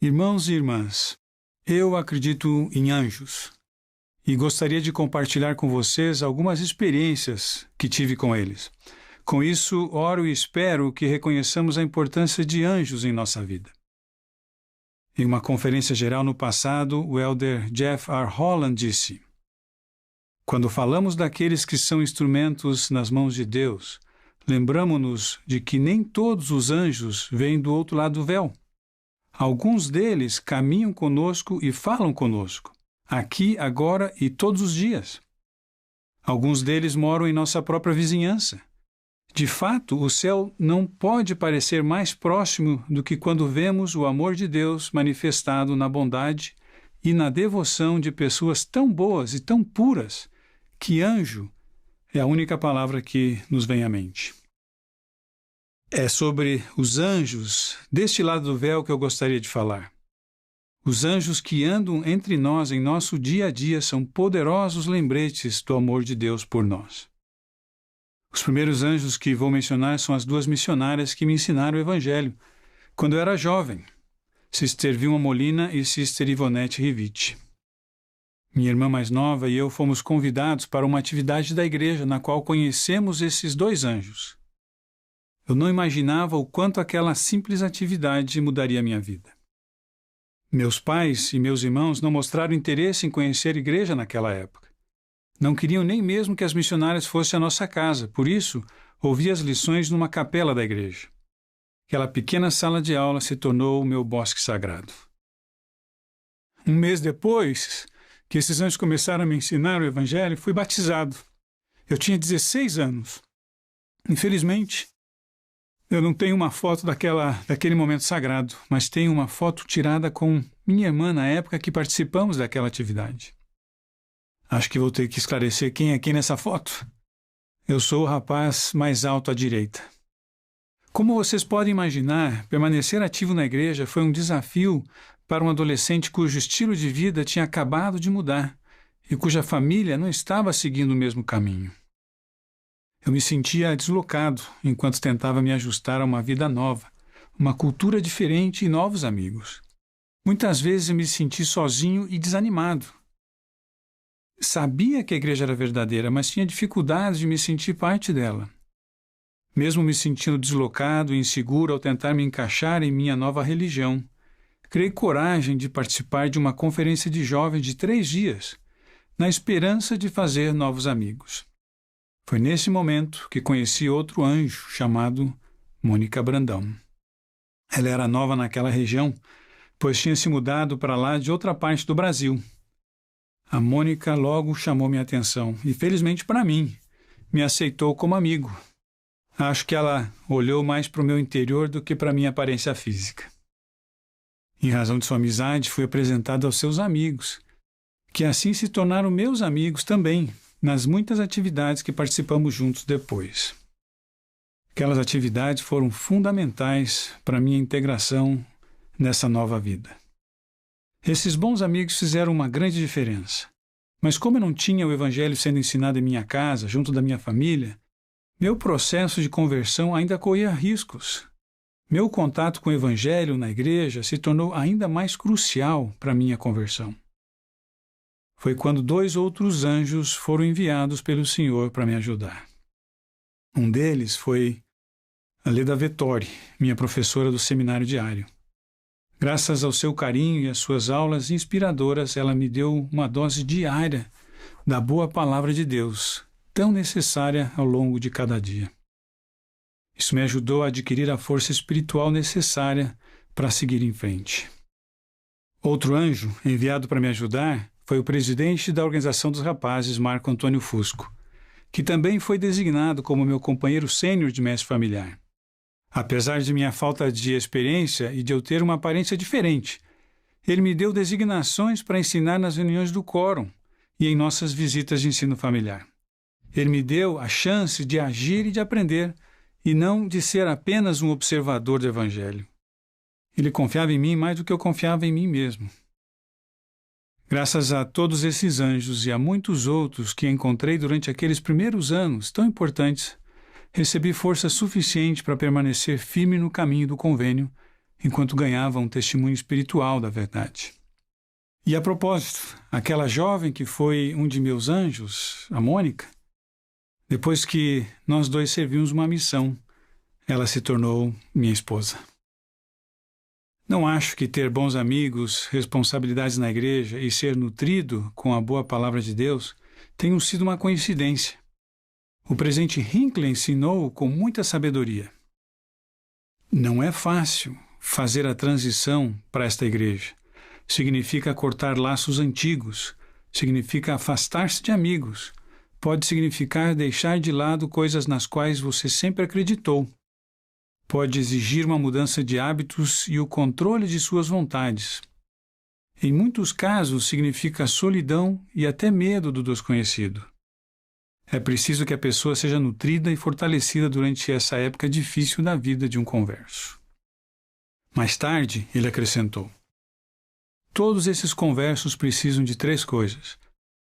Irmãos e irmãs, eu acredito em anjos e gostaria de compartilhar com vocês algumas experiências que tive com eles. Com isso, oro e espero que reconheçamos a importância de anjos em nossa vida. Em uma conferência geral no passado, o elder Jeff R. Holland disse: "Quando falamos daqueles que são instrumentos nas mãos de Deus, lembramo-nos de que nem todos os anjos vêm do outro lado do véu. Alguns deles caminham conosco e falam conosco, aqui, agora e todos os dias. Alguns deles moram em nossa própria vizinhança. De fato, o céu não pode parecer mais próximo do que quando vemos o amor de Deus manifestado na bondade e na devoção de pessoas tão boas e tão puras que anjo é a única palavra que nos vem à mente." É sobre os anjos deste lado do véu que eu gostaria de falar. Os anjos que andam entre nós em nosso dia a dia são poderosos lembretes do amor de Deus por nós. Os primeiros anjos que vou mencionar são as duas missionárias que me ensinaram o Evangelho quando eu era jovem, Sister Vilma Molina e Sister Ivonete Rivite. Minha irmã mais nova e eu fomos convidados para uma atividade da igreja na qual conhecemos esses dois anjos. Eu não imaginava o quanto aquela simples atividade mudaria a minha vida. Meus pais e meus irmãos não mostraram interesse em conhecer a igreja naquela época. Não queriam nem mesmo que as missionárias fossem à nossa casa, por isso, ouvi as lições numa capela da igreja. Aquela pequena sala de aula se tornou o meu bosque sagrado. Um mês depois que esses anjos começaram a me ensinar o Evangelho, fui batizado. Eu tinha 16 anos. Infelizmente, eu não tenho uma foto daquele momento sagrado, mas tenho uma foto tirada com minha irmã na época que participamos daquela atividade. Acho que vou ter que esclarecer quem é quem nessa foto. Eu sou o rapaz mais alto à direita. Como vocês podem imaginar, permanecer ativo na igreja foi um desafio para um adolescente cujo estilo de vida tinha acabado de mudar e cuja família não estava seguindo o mesmo caminho. Eu me sentia deslocado enquanto tentava me ajustar a uma vida nova, uma cultura diferente e novos amigos. Muitas vezes eu me senti sozinho e desanimado. Sabia que a igreja era verdadeira, mas tinha dificuldades de me sentir parte dela. Mesmo me sentindo deslocado e inseguro ao tentar me encaixar em minha nova religião, criei coragem de participar de uma conferência de jovens de 3 dias, na esperança de fazer novos amigos. Foi nesse momento que conheci outro anjo chamado Mônica Brandão. Ela era nova naquela região, pois tinha se mudado para lá de outra parte do Brasil. A Mônica logo chamou minha atenção e, felizmente para mim, me aceitou como amigo. Acho que ela olhou mais para o meu interior do que para minha aparência física. Em razão de sua amizade, fui apresentado aos seus amigos, que assim se tornaram meus amigos também, nas muitas atividades que participamos juntos depois. Aquelas atividades foram fundamentais para a minha integração nessa nova vida. Esses bons amigos fizeram uma grande diferença. Mas como eu não tinha o Evangelho sendo ensinado em minha casa, junto da minha família, meu processo de conversão ainda corria riscos. Meu contato com o Evangelho na igreja se tornou ainda mais crucial para a minha conversão. Foi quando 2 outros anjos foram enviados pelo Senhor para me ajudar. Um deles foi a Leda Vettori, minha professora do seminário diário. Graças ao seu carinho e às suas aulas inspiradoras, ela me deu uma dose diária da boa palavra de Deus, tão necessária ao longo de cada dia. Isso me ajudou a adquirir a força espiritual necessária para seguir em frente. Outro anjo, enviado para me ajudar, foi o presidente da Organização dos Rapazes, Marco Antônio Fusco, que também foi designado como meu companheiro sênior de mestre familiar. Apesar de minha falta de experiência e de eu ter uma aparência diferente, ele me deu designações para ensinar nas reuniões do quórum e em nossas visitas de ensino familiar. Ele me deu a chance de agir e de aprender, e não de ser apenas um observador do Evangelho. Ele confiava em mim mais do que eu confiava em mim mesmo. Graças a todos esses anjos e a muitos outros que encontrei durante aqueles primeiros anos tão importantes, recebi força suficiente para permanecer firme no caminho do convênio enquanto ganhava um testemunho espiritual da verdade. E a propósito, aquela jovem que foi um de meus anjos, a Mônica, depois que nós dois servimos uma missão, ela se tornou minha esposa. Não acho que ter bons amigos, responsabilidades na igreja e ser nutrido com a boa palavra de Deus tenham sido uma coincidência. O presidente Hinckley ensinou com muita sabedoria. Não é fácil fazer a transição para esta igreja. Significa cortar laços antigos, significa afastar-se de amigos, pode significar deixar de lado coisas nas quais você sempre acreditou. Pode exigir uma mudança de hábitos e o controle de suas vontades. Em muitos casos, significa solidão e até medo do desconhecido. É preciso que a pessoa seja nutrida e fortalecida durante essa época difícil da vida de um converso. Mais tarde, ele acrescentou: todos esses conversos precisam de 3 coisas: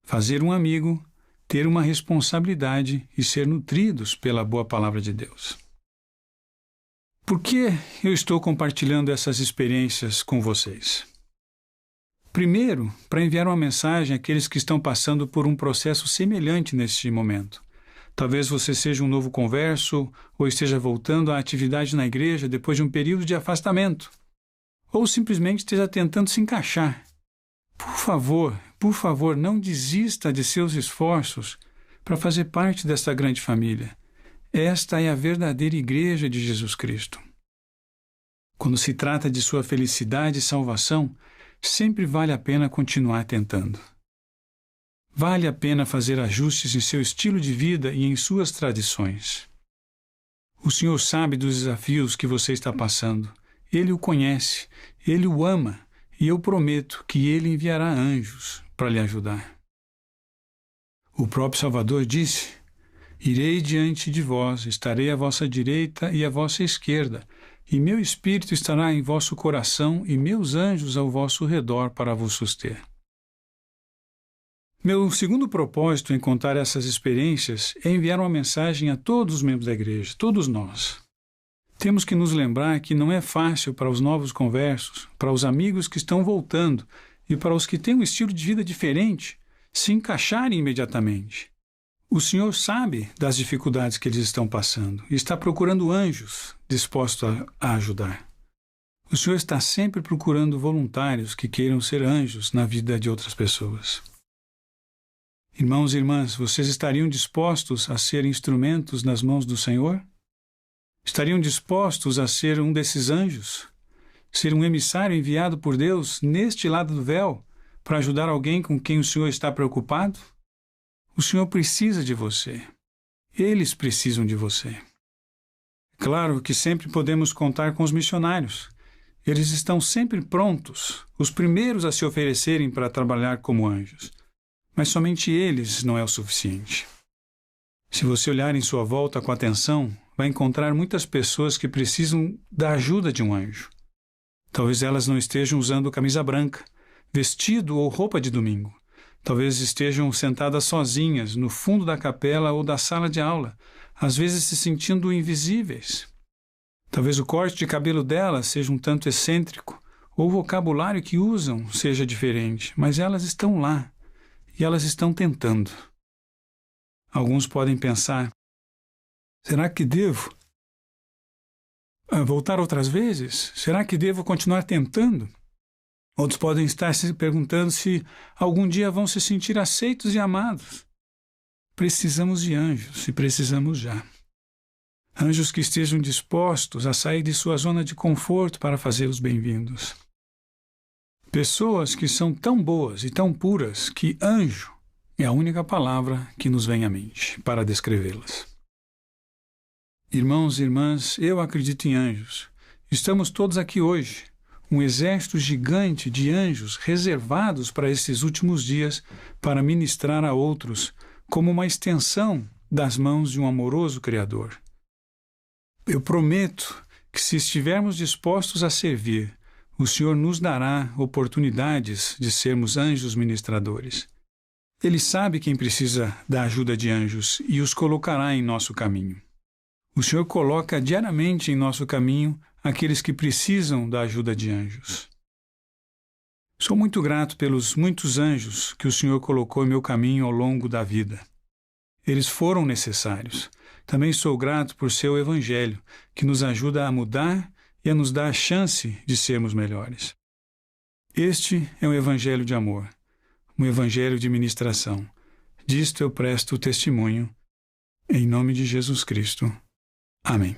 fazer um amigo, ter uma responsabilidade e ser nutridos pela boa palavra de Deus. Por que eu estou compartilhando essas experiências com vocês? Primeiro, para enviar uma mensagem àqueles que estão passando por um processo semelhante neste momento. Talvez você seja um novo converso ou esteja voltando à atividade na igreja depois de um período de afastamento. Ou simplesmente esteja tentando se encaixar. Por favor, não desista de seus esforços para fazer parte desta grande família. Esta é a verdadeira igreja de Jesus Cristo. Quando se trata de sua felicidade e salvação, sempre vale a pena continuar tentando. Vale a pena fazer ajustes em seu estilo de vida e em suas tradições. O Senhor sabe dos desafios que você está passando. Ele o conhece, Ele o ama, e eu prometo que Ele enviará anjos para lhe ajudar. O próprio Salvador disse: irei diante de vós, estarei à vossa direita e à vossa esquerda, e meu Espírito estará em vosso coração e meus anjos ao vosso redor para vos suster. Meu segundo propósito em contar essas experiências é enviar uma mensagem a todos os membros da igreja, todos nós. Temos que nos lembrar que não é fácil para os novos conversos, para os amigos que estão voltando e para os que têm um estilo de vida diferente, se encaixarem imediatamente. O Senhor sabe das dificuldades que eles estão passando e está procurando anjos dispostos a ajudar. O Senhor está sempre procurando voluntários que queiram ser anjos na vida de outras pessoas. Irmãos e irmãs, vocês estariam dispostos a ser instrumentos nas mãos do Senhor? Estariam dispostos a ser um desses anjos? Ser um emissário enviado por Deus neste lado do véu para ajudar alguém com quem o Senhor está preocupado? O Senhor precisa de você. Eles precisam de você. Claro que sempre podemos contar com os missionários. Eles estão sempre prontos, os primeiros a se oferecerem para trabalhar como anjos. Mas somente eles não é o suficiente. Se você olhar em sua volta com atenção, vai encontrar muitas pessoas que precisam da ajuda de um anjo. Talvez elas não estejam usando camisa branca, vestido ou roupa de domingo. Talvez estejam sentadas sozinhas no fundo da capela ou da sala de aula, às vezes se sentindo invisíveis. Talvez o corte de cabelo delas seja um tanto excêntrico, ou o vocabulário que usam seja diferente, mas elas estão lá e elas estão tentando. Alguns podem pensar: será que devo voltar outras vezes? Será que devo continuar tentando? Outros podem estar se perguntando se algum dia vão se sentir aceitos e amados. Precisamos de anjos e precisamos já. Anjos que estejam dispostos a sair de sua zona de conforto para fazer os bem-vindos. Pessoas que são tão boas e tão puras que anjo é a única palavra que nos vem à mente para descrevê-las. Irmãos e irmãs, eu acredito em anjos. Estamos todos aqui hoje. Um exército gigante de anjos reservados para esses últimos dias para ministrar a outros como uma extensão das mãos de um amoroso Criador. Eu prometo que, se estivermos dispostos a servir, o Senhor nos dará oportunidades de sermos anjos ministradores. Ele sabe quem precisa da ajuda de anjos e os colocará em nosso caminho. O Senhor coloca diariamente em nosso caminho aqueles que precisam da ajuda de anjos. Sou muito grato pelos muitos anjos que o Senhor colocou em meu caminho ao longo da vida. Eles foram necessários. Também sou grato por seu Evangelho, que nos ajuda a mudar e a nos dar a chance de sermos melhores. Este é um Evangelho de amor, um Evangelho de ministração. Disto eu presto testemunho, em nome de Jesus Cristo. Amém.